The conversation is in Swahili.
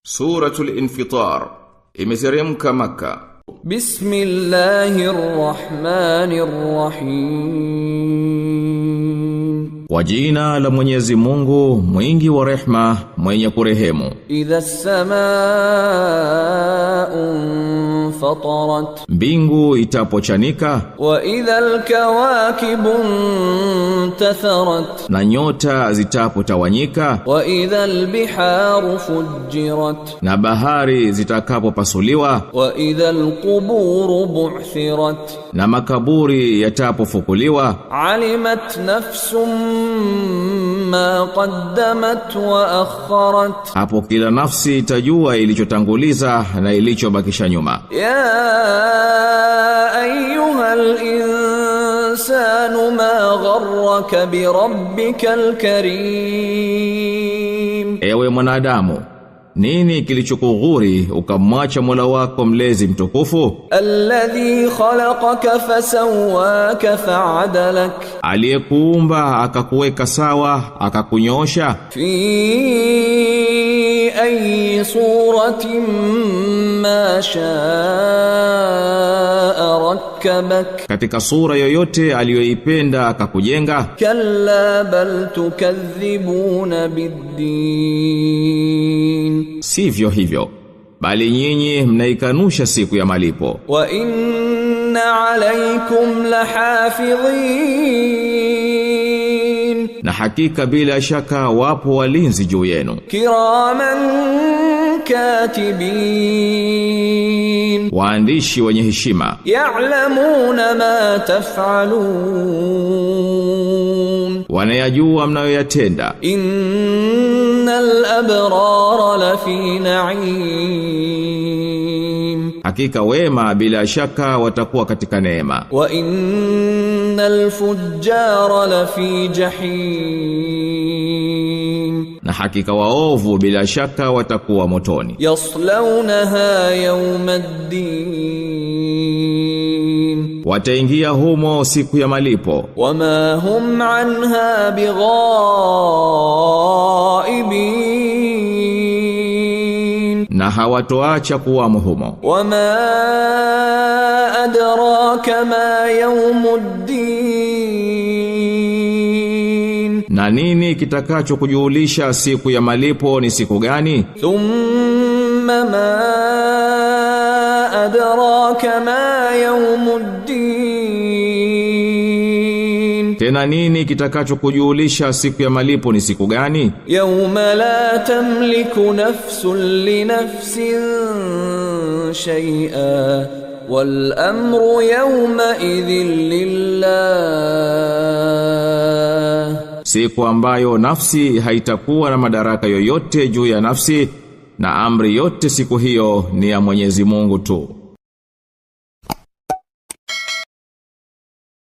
Suratul Infitar imeteremka Makka. Bismillahirrahmanirrahim. Kwa jina la Mwenyezi Mungu mwingi wa rehma mwenye kurehemu. Idha as-samaa'u fatarat, mbingu itapochanika. Wa idha al-kawakibu intatharat, na nyota zitapotawanyika. Wa idha al-biharu fujjirat, na bahari zitakapopasuliwa. Wa idha al-quburu bu'thirat, na makaburi yatapofukuliwa. Alimat nafsum ma qaddamat wa akharat, hapo kila nafsi itajua ilichotanguliza na ilichobakisha nyuma. Ya ayyuhal insanu ma gharraka bi rabbikal karim, ewe mwanadamu, nini kilichokughuri ukamwacha Mola wako mlezi mtukufu? Alladhi khalaqaka fasawwaka fa'adalak, aliyekuumba akakuweka sawa akakunyosha. Fi ayi suratin ma sha'a rakkabak, katika sura yoyote aliyoipenda akakujenga. Kalla bal tukadhibuna biddin, sivyo hivyo, bali nyinyi mnaikanusha siku ya malipo. Wa inna alaykum lahafidhin, na hakika bila shaka wapo walinzi juu yenu. Kiraman katibin, waandishi wenye heshima. Ya'lamuna ma taf'alun, wanayajua mnayoyatenda. Innal abrara lafi na'im, hakika wema bila shaka watakuwa katika neema. Wa innal fujjara lafi jahim, na hakika waovu bila shaka watakuwa motoni. Yaslaunaha yawmaddin, wataingia humo siku ya malipo. Wama hum anha bighaibin, na hawatoacha kuwamo humo. Wama adraka ma yawmuddin, na nini kitakacho kujulisha siku ya malipo ni siku gani? Thumma ma adraka ma yawmuddin, tena nini kitakacho kujulisha siku ya malipo ni siku gani? Yawma la tamliku nafsun li nafsin shay'a wal amru yawma idhin lillah, siku ambayo nafsi haitakuwa na madaraka yoyote juu ya nafsi, na amri yote siku hiyo ni ya Mwenyezi Mungu tu.